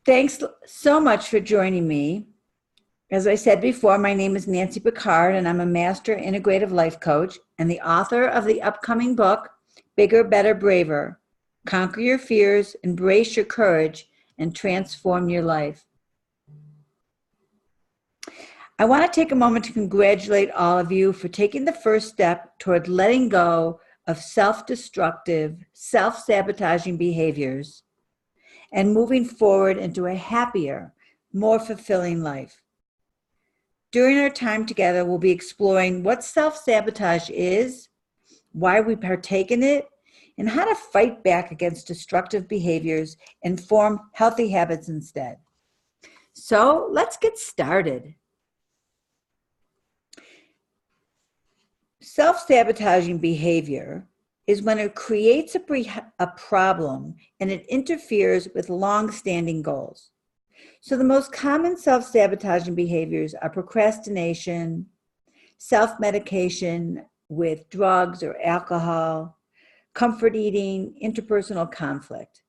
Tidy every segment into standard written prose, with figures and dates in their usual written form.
Thanks so much for joining me. As I said before, my name is Nancy Picard, and I'm a master integrative life coach and the author of the upcoming book, Bigger, Better, Braver: Conquer Your Fears, Embrace Your Courage, and Transform Your Life. I want to take a moment to congratulate all of you for taking the first step toward letting go of self-destructive, self-sabotaging behaviors and moving forward into a happier, more fulfilling life. During our time together, we'll be exploring what self-sabotage is, why we partake in it, and how to fight back against destructive behaviors and form healthy habits instead. So let's get started. Self-sabotaging behavior is when it creates a problem and it interferes with long-standing goals. So the most common self-sabotaging behaviors are procrastination, self-medication with drugs or alcohol, comfort eating, interpersonal conflict.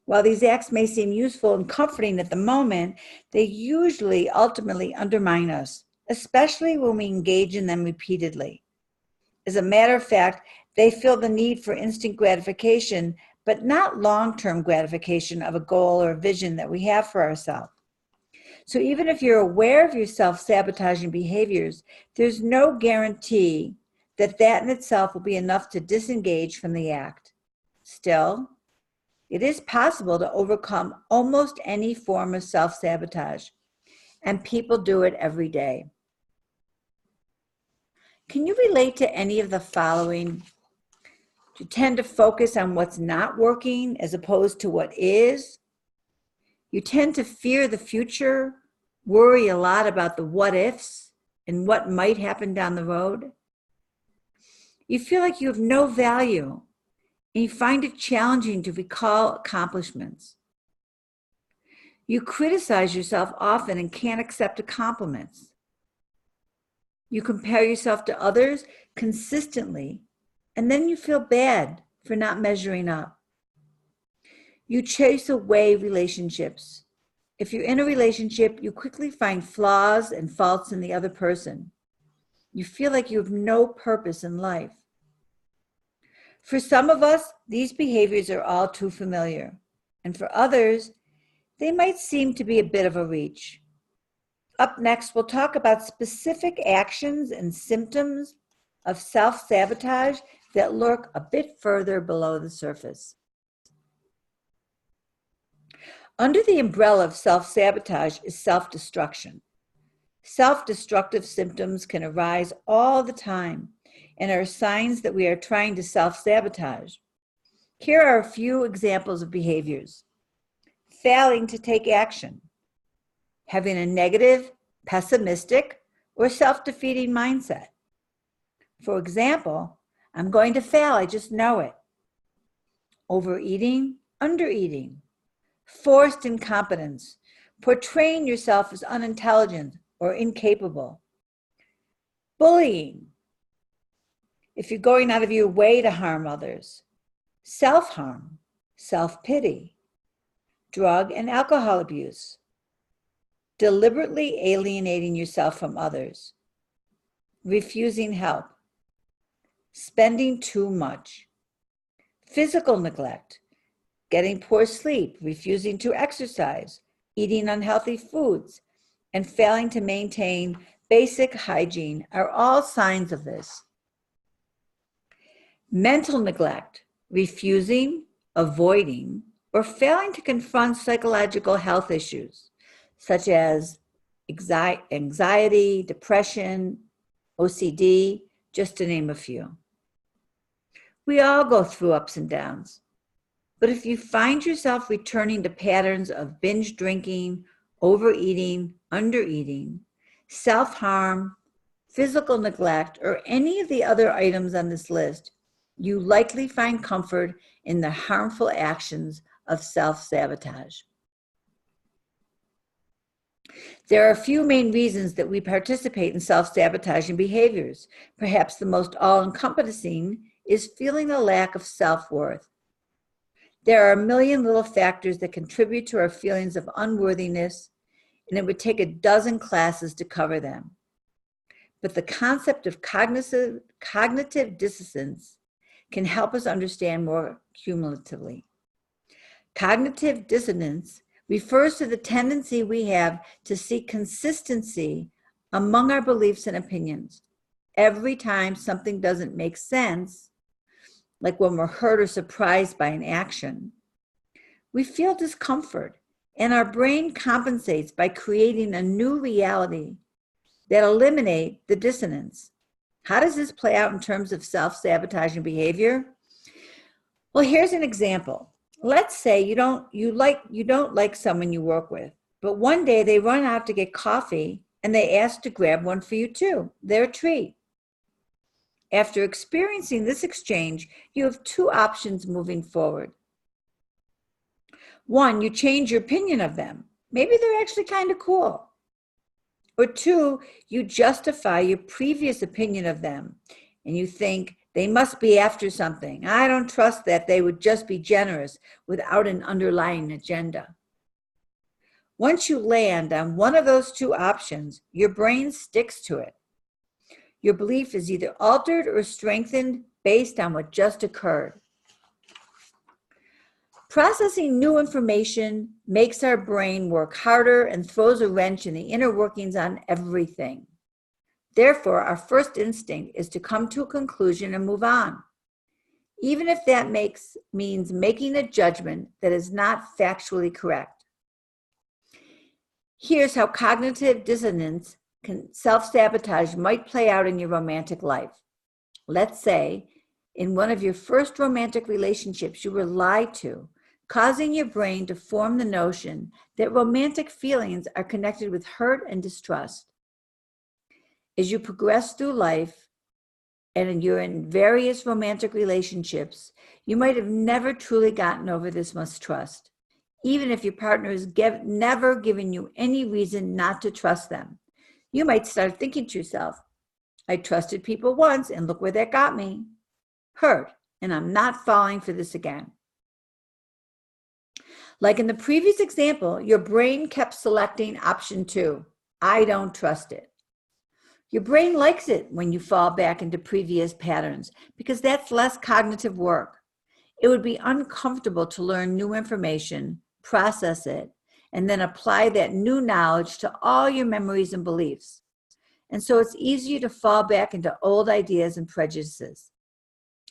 While these acts may seem useful and comforting at the moment, they usually ultimately undermine us, especially when we engage in them repeatedly. As a matter of fact, they feel the need for instant gratification, but not long-term gratification of a goal or a vision that we have for ourselves. So even if you're aware of your self-sabotaging behaviors, there's no guarantee that that in itself will be enough to disengage from the act. Still, it is possible to overcome almost any form of self-sabotage, and people do it every day. Can you relate to any of the following? Do you tend to focus on what's not working as opposed to what is? You tend to fear the future, worry a lot about the what ifs and what might happen down the road. You feel like you have no value and you find it challenging to recall accomplishments. You criticize yourself often and can't accept compliments. You compare yourself to others consistently, and then you feel bad for not measuring up. You chase away relationships. If you're in a relationship, you quickly find flaws and faults in the other person. You feel like you have no purpose in life. For some of us, these behaviors are all too familiar, and for others, they might seem to be a bit of a reach. Up next, we'll talk about specific actions and symptoms of self-sabotage that lurk a bit further below the surface. Under the umbrella of self-sabotage is self-destruction. Self-destructive symptoms can arise all the time and are signs that we are trying to self-sabotage. Here are a few examples of behaviors. Failing to take action. Having a negative, pessimistic, or self-defeating mindset. For example, I'm going to fail, I just know it. Overeating, undereating. Forced incompetence, portraying yourself as unintelligent or incapable. Bullying, if you're going out of your way to harm others. Self-harm, self-pity. Drug and alcohol abuse. Deliberately alienating yourself from others. Refusing help. Spending too much. Physical neglect. Getting poor sleep, refusing to exercise, eating unhealthy foods, and failing to maintain basic hygiene are all signs of this. Mental neglect, refusing, avoiding, or failing to confront psychological health issues, such as anxiety, depression, OCD, just to name a few. We all go through ups and downs. But if you find yourself returning to patterns of binge drinking, overeating, undereating, self-harm, physical neglect, or any of the other items on this list, you likely find comfort in the harmful actions of self-sabotage. There are a few main reasons that we participate in self-sabotaging behaviors. Perhaps the most all-encompassing is feeling a lack of self-worth. There are a million little factors that contribute to our feelings of unworthiness, and it would take a dozen classes to cover them. But the concept of cognitive dissonance can help us understand more cumulatively. Cognitive dissonance refers to the tendency we have to seek consistency among our beliefs and opinions. Every time something doesn't make sense, like when we're hurt or surprised by an action, we feel discomfort, and our brain compensates by creating a new reality that eliminates the dissonance. How does this play out in terms of self-sabotaging behavior? Well, here's an example. Let's say you don't like someone you work with, but one day they run out to get coffee and they ask to grab one for you too, their treat. After experiencing this exchange, you have two options moving forward. One, you change your opinion of them. Maybe they're actually kind of cool. Or two, you justify your previous opinion of them and you think they must be after something. I don't trust that. They would just be generous without an underlying agenda. Once you land on one of those two options, your brain sticks to it. Your belief is either altered or strengthened based on what just occurred. Processing new information makes our brain work harder and throws a wrench in the inner workings on everything. Therefore, our first instinct is to come to a conclusion and move on, even if that means making a judgment that is not factually correct. Here's how cognitive dissonance, self-sabotage might play out in your romantic life. Let's say in one of your first romantic relationships, you were lied to, causing your brain to form the notion that romantic feelings are connected with hurt and distrust. As you progress through life and you're in various romantic relationships, you might have never truly gotten over this mistrust, even if your partner has never given you any reason not to trust them. You might start thinking to yourself, I trusted people once and look where that got me. Hurt, and I'm not falling for this again. Like in the previous example, your brain kept selecting option 2, I don't trust it. Your brain likes it when you fall back into previous patterns because that's less cognitive work. It would be uncomfortable to learn new information, process it, and then apply that new knowledge to all your memories and beliefs. And so it's easier to fall back into old ideas and prejudices.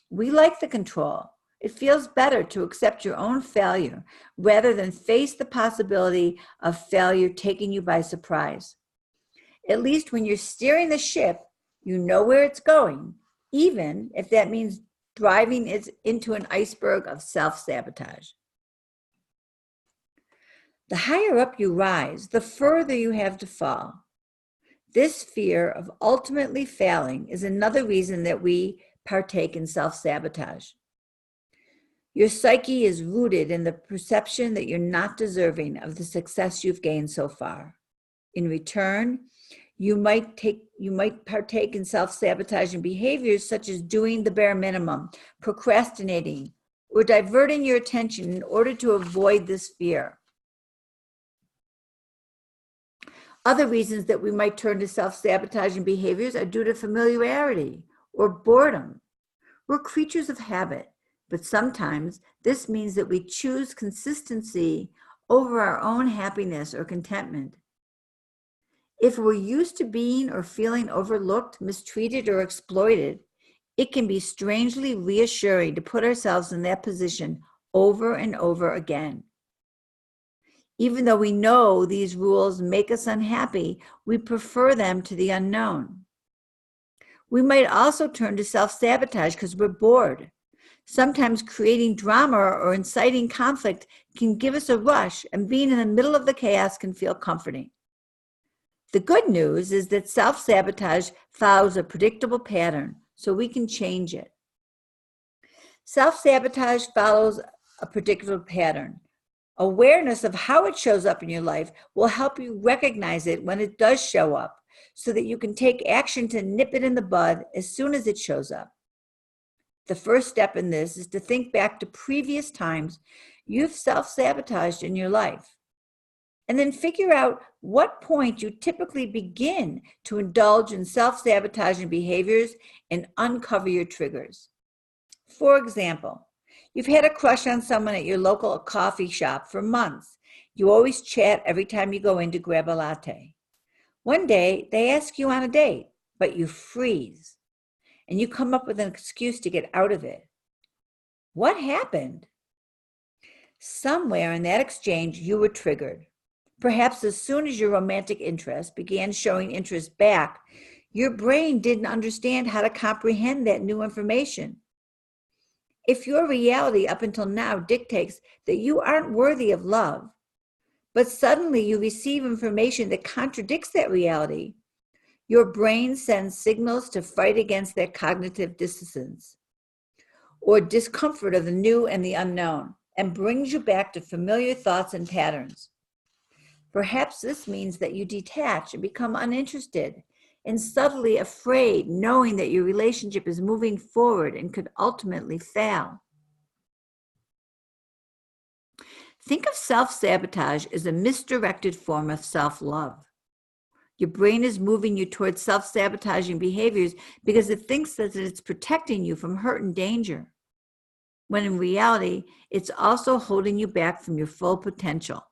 We like the control. It feels better to accept your own failure rather than face the possibility of failure taking you by surprise. At least when you're steering the ship, you know where it's going, even if that means driving it into an iceberg of self-sabotage. The higher up you rise, the further you have to fall. This fear of ultimately failing is another reason that we partake in self-sabotage. Your psyche is rooted in the perception that you're not deserving of the success you've gained so far. In return, you might partake in self-sabotaging behaviors such as doing the bare minimum, procrastinating, or diverting your attention in order to avoid this fear. Other reasons that we might turn to self-sabotaging behaviors are due to familiarity or boredom. We're creatures of habit, but sometimes this means that we choose consistency over our own happiness or contentment. If we're used to being or feeling overlooked, mistreated, or exploited, it can be strangely reassuring to put ourselves in that position over and over again. Even though we know these rules make us unhappy, we prefer them to the unknown. We might also turn to self-sabotage because we're bored. Sometimes creating drama or inciting conflict can give us a rush, and being in the middle of the chaos can feel comforting. The good news is that self-sabotage follows a predictable pattern, so we can change it. Self-sabotage follows a predictable pattern. Awareness of how it shows up in your life will help you recognize it when it does show up, so that you can take action to nip it in the bud as soon as it shows up. The first step in this is to think back to previous times you've self-sabotaged in your life, and then figure out what point you typically begin to indulge in self-sabotaging behaviors and uncover your triggers. For example, you've had a crush on someone at your local coffee shop for months. You always chat every time you go in to grab a latte. One day, they ask you on a date, but you freeze, and you come up with an excuse to get out of it. What happened? Somewhere in that exchange, you were triggered. Perhaps as soon as your romantic interest began showing interest back, your brain didn't understand how to comprehend that new information. If your reality up until now dictates that you aren't worthy of love, but suddenly you receive information that contradicts that reality, your brain sends signals to fight against that cognitive dissonance or discomfort of the new and the unknown, and brings you back to familiar thoughts and patterns. Perhaps this means that you detach and become uninterested and subtly afraid, knowing that your relationship is moving forward and could ultimately fail. Think of self-sabotage as a misdirected form of self-love. Your brain is moving you towards self-sabotaging behaviors because it thinks that it's protecting you from hurt and danger, when in reality, it's also holding you back from your full potential.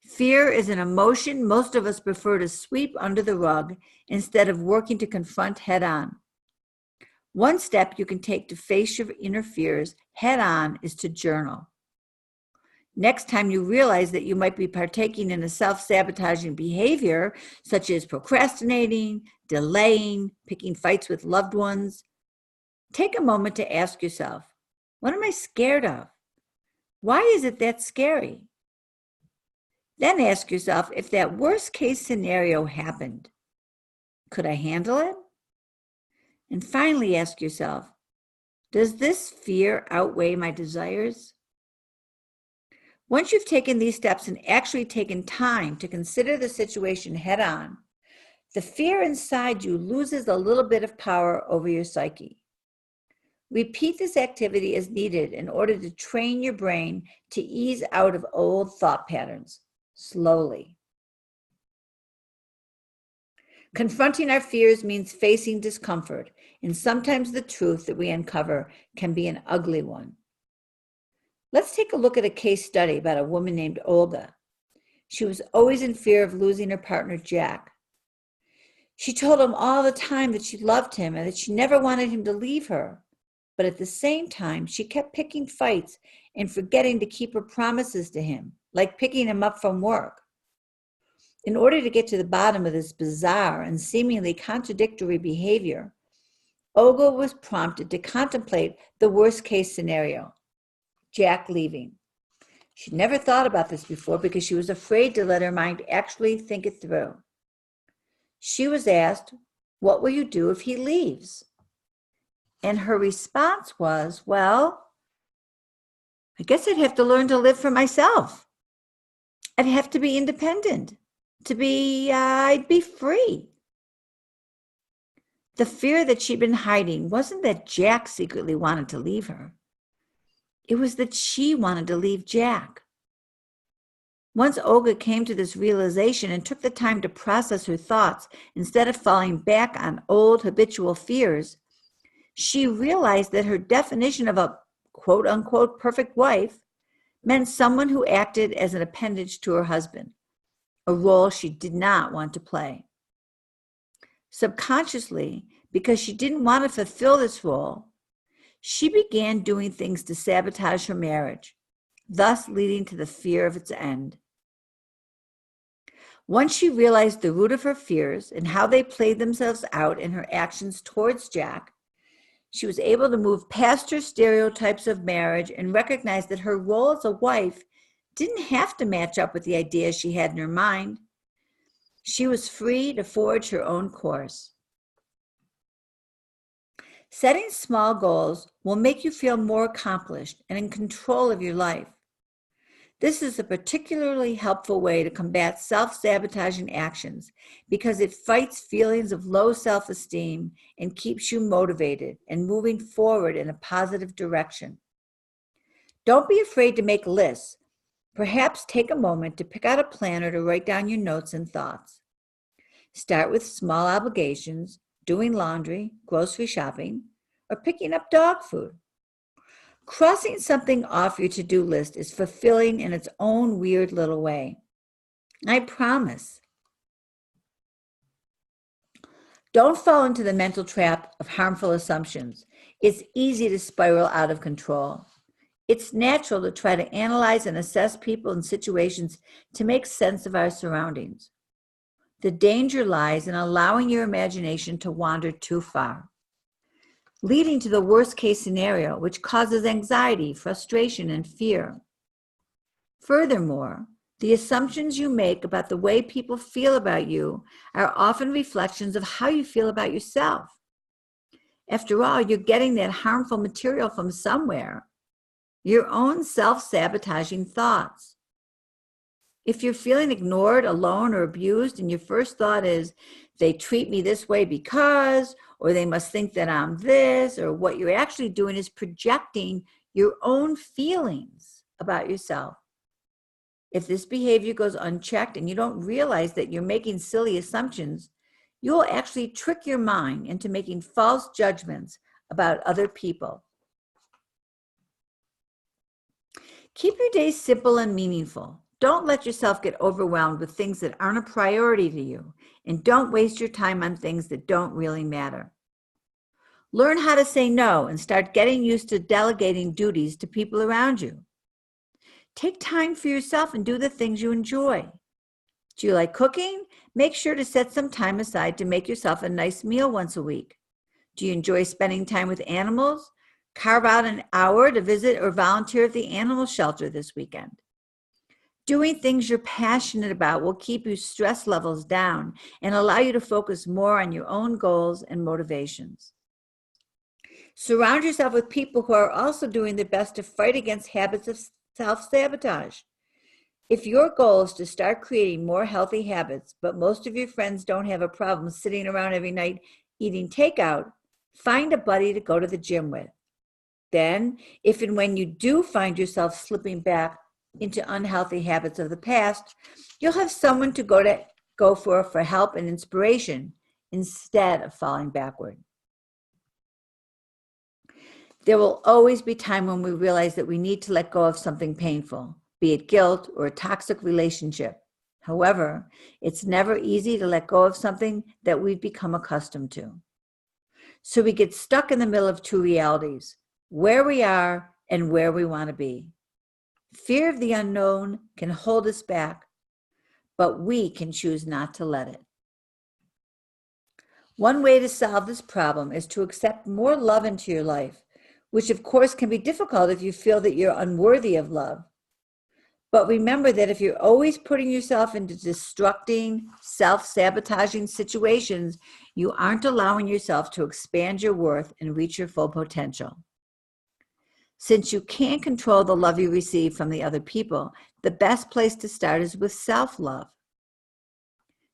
Fear is an emotion most of us prefer to sweep under the rug instead of working to confront head-on. One step you can take to face your inner fears head-on is to journal. Next time you realize that you might be partaking in a self-sabotaging behavior, such as procrastinating, delaying, picking fights with loved ones, take a moment to ask yourself, what am I scared of? Why is it that scary? Then ask yourself, if that worst case scenario happened, could I handle it? And finally ask yourself, does this fear outweigh my desires? Once you've taken these steps and actually taken time to consider the situation head on, the fear inside you loses a little bit of power over your psyche. Repeat this activity as needed in order to train your brain to ease out of old thought patterns. Slowly. Confronting our fears means facing discomfort, and sometimes the truth that we uncover can be an ugly one. Let's take a look at a case study about a woman named Olga. She was always in fear of losing her partner, Jack. She told him all the time that she loved him and that she never wanted him to leave her. But at the same time, she kept picking fights and forgetting to keep her promises to him, like picking him up from work. In order to get to the bottom of this bizarre and seemingly contradictory behavior, Olga was prompted to contemplate the worst-case scenario, Jack leaving. She'd never thought about this before because she was afraid to let her mind actually think it through. She was asked, "What will you do if he leaves?" And her response was, "Well, I guess I'd have to learn to live for myself. I'd have to be independent. I'd be free." The fear that she'd been hiding wasn't that Jack secretly wanted to leave her. It was that she wanted to leave Jack. Once Olga came to this realization and took the time to process her thoughts instead of falling back on old habitual fears, she realized that her definition of a quote-unquote perfect wife meant someone who acted as an appendage to her husband, a role she did not want to play. Subconsciously, because she didn't want to fulfill this role, she began doing things to sabotage her marriage, thus leading to the fear of its end. Once she realized the root of her fears and how they played themselves out in her actions towards Jack, she was able to move past her stereotypes of marriage and recognize that her role as a wife didn't have to match up with the ideas she had in her mind. She was free to forge her own course. Setting small goals will make you feel more accomplished and in control of your life. This is a particularly helpful way to combat self-sabotaging actions because it fights feelings of low self-esteem and keeps you motivated and moving forward in a positive direction. Don't be afraid to make lists. Perhaps take a moment to pick out a planner to write down your notes and thoughts. Start with small obligations, doing laundry, grocery shopping, or picking up dog food. Crossing something off your to-do list is fulfilling in its own weird little way. I promise. Don't fall into the mental trap of harmful assumptions. It's easy to spiral out of control. It's natural to try to analyze and assess people and situations to make sense of our surroundings. The danger lies in allowing your imagination to wander too far, leading to the worst-case scenario, which causes anxiety, frustration, and fear. Furthermore, the assumptions you make about the way people feel about you are often reflections of how you feel about yourself. After all, you're getting that harmful material from somewhere, your own self-sabotaging thoughts. If you're feeling ignored, alone, or abused, and your first thought is, they treat me this way because, or they must think that I'm this, or what you're actually doing is projecting your own feelings about yourself. If this behavior goes unchecked and you don't realize that you're making silly assumptions, you'll actually trick your mind into making false judgments about other people. Keep your days simple and meaningful. Don't let yourself get overwhelmed with things that aren't a priority to you, and don't waste your time on things that don't really matter. Learn how to say no and start getting used to delegating duties to people around you. Take time for yourself and do the things you enjoy. Do you like cooking? Make sure to set some time aside to make yourself a nice meal once a week. Do you enjoy spending time with animals? Carve out an hour to visit or volunteer at the animal shelter this weekend. Doing things you're passionate about will keep your stress levels down and allow you to focus more on your own goals and motivations. Surround yourself with people who are also doing their best to fight against habits of self-sabotage. If your goal is to start creating more healthy habits, but most of your friends don't have a problem sitting around every night eating takeout, find a buddy to go to the gym with. Then, if and when you do find yourself slipping back into unhealthy habits of the past, you'll have someone to go for help and inspiration instead of falling backward. There will always be time when we realize that we need to let go of something painful, be it guilt or a toxic relationship. However, it's never easy to let go of something that we've become accustomed to. So we get stuck in the middle of two realities, where we are and where we want to be. Fear of the unknown can hold us back, but we can choose not to let it. One way to solve this problem is to accept more love into your life, which of course can be difficult if you feel that you're unworthy of love. But remember that if you're always putting yourself into destructing, self-sabotaging situations, you aren't allowing yourself to expand your worth and reach your full potential. Since you can't control the love you receive from the other people, the best place to start is with self-love.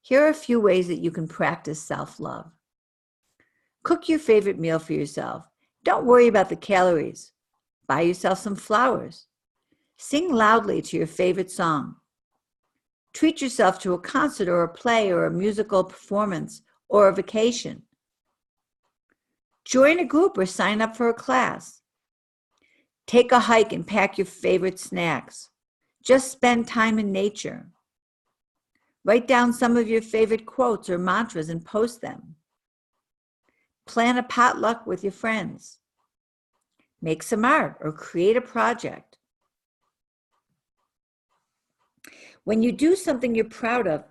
Here are a few ways that you can practice self-love. Cook your favorite meal for yourself. Don't worry about the calories. Buy yourself some flowers. Sing loudly to your favorite song. Treat yourself to a concert or a play or a musical performance or a vacation. Join a group or sign up for a class. Take a hike and pack your favorite snacks. Just spend time in nature. Write down some of your favorite quotes or mantras and post them. Plan a potluck with your friends. Make some art or create a project. When you do something you're proud of,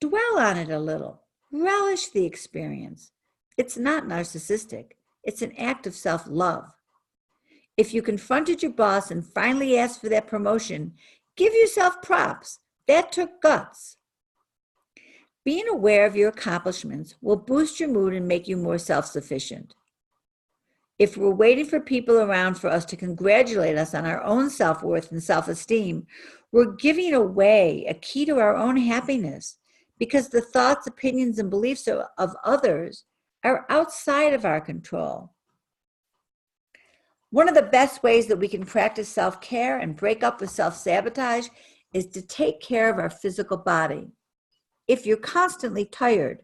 dwell on it a little. Relish the experience. It's not narcissistic. It's an act of self-love. If you confronted your boss and finally asked for that promotion, give yourself props. That took guts. Being aware of your accomplishments will boost your mood and make you more self-sufficient. If we're waiting for people around for us to congratulate us on our own self-worth and self-esteem, we're giving away a key to our own happiness, because the thoughts, opinions, and beliefs of others are outside of our control. One of the best ways that we can practice self-care and break up with self-sabotage is to take care of our physical body. If you're constantly tired,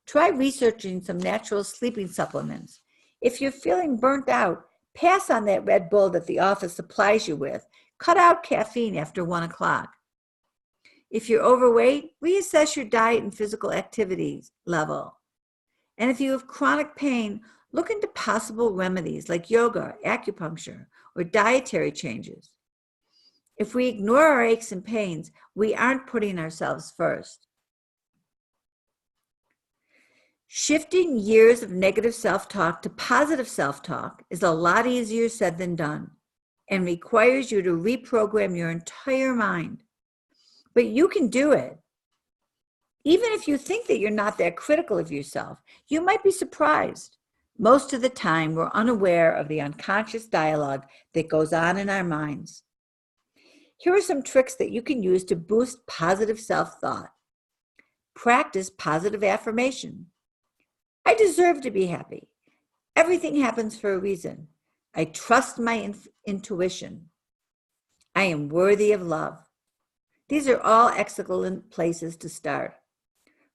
try researching some natural sleeping supplements. If you're feeling burnt out, pass on that Red Bull that the office supplies you with. Cut out caffeine after 1 o'clock. If you're overweight, reassess your diet and physical activities level. And if you have chronic pain, look into possible remedies like yoga, acupuncture, or dietary changes. If we ignore our aches and pains, we aren't putting ourselves first. Shifting years of negative self-talk to positive self-talk is a lot easier said than done and requires you to reprogram your entire mind. But you can do it. Even if you think that you're not that critical of yourself, you might be surprised. Most of the time, we're unaware of the unconscious dialogue that goes on in our minds. Here are some tricks that you can use to boost positive self-thought. Practice positive affirmation. I deserve to be happy. Everything happens for a reason. I trust my intuition. I am worthy of love. These are all excellent places to start.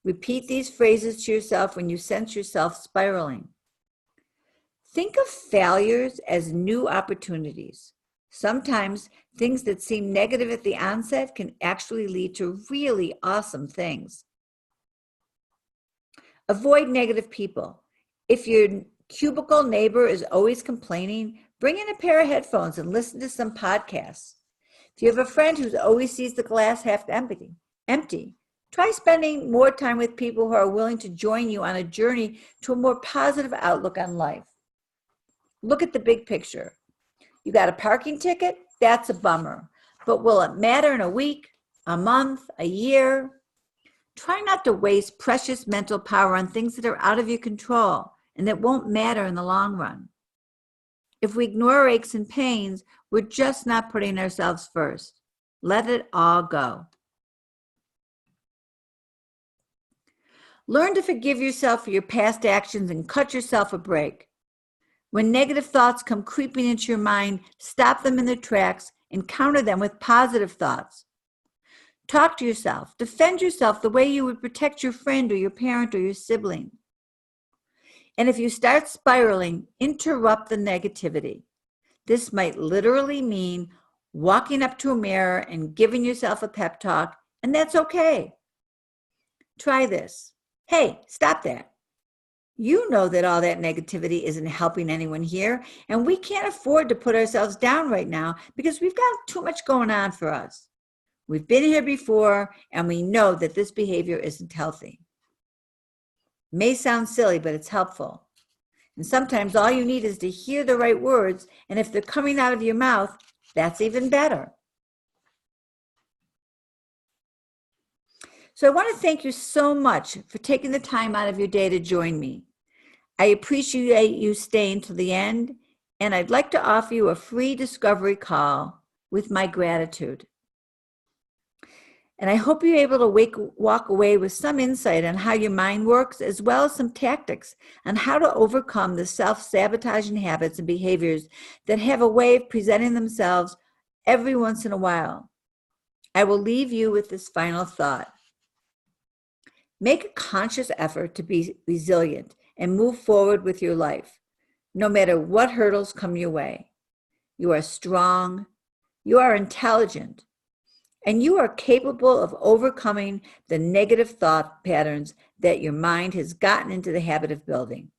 Repeat these phrases to yourself when you sense yourself spiraling. Think of failures as new opportunities. Sometimes things that seem negative at the onset can actually lead to really awesome things. Avoid negative people. If your cubicle neighbor is always complaining, bring in a pair of headphones and listen to some podcasts. If you have a friend who always sees the glass half empty, try spending more time with people who are willing to join you on a journey to a more positive outlook on life. Look at the big picture. You got a parking ticket? That's a bummer. But will it matter in a week, a month, a year? Try not to waste precious mental power on things that are out of your control and that won't matter in the long run. If we ignore our aches and pains, we're just not putting ourselves first. Let it all go. Learn to forgive yourself for your past actions and cut yourself a break. When negative thoughts come creeping into your mind, stop them in their tracks and counter them with positive thoughts. Talk to yourself. Defend yourself the way you would protect your friend or your parent or your sibling. And if you start spiraling, interrupt the negativity. This might literally mean walking up to a mirror and giving yourself a pep talk, and that's okay. Try this. Hey, stop that. You know that all that negativity isn't helping anyone here, and we can't afford to put ourselves down right now because we've got too much going on for us. We've been here before, and we know that this behavior isn't healthy. It may sound silly, but it's helpful. And sometimes all you need is to hear the right words, and if they're coming out of your mouth, that's even better. So I want to thank you so much for taking the time out of your day to join me. I appreciate you staying to the end, and I'd like to offer you a free discovery call with my gratitude. And I hope you're able to walk away with some insight on how your mind works, as well as some tactics on how to overcome the self-sabotaging habits and behaviors that have a way of presenting themselves every once in a while. I will leave you with this final thought. Make a conscious effort to be resilient and move forward with your life, no matter what hurdles come your way. You are strong, you are intelligent, and you are capable of overcoming the negative thought patterns that your mind has gotten into the habit of building.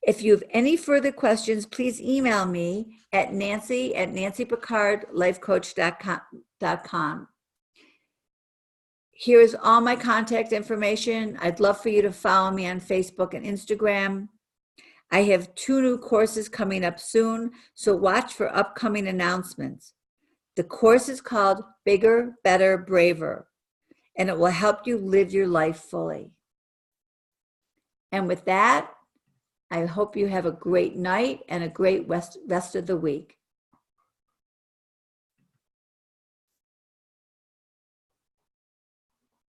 If you have any further questions, please email me at nancy@nancypicardlifecoach.com. Here is all my contact information. I'd love for you to follow me on Facebook and Instagram. I have 2 new courses coming up soon, so watch for upcoming announcements. The course is called Bigger, Better, Braver, and it will help you live your life fully. And with that, I hope you have a great night and a great rest of the week.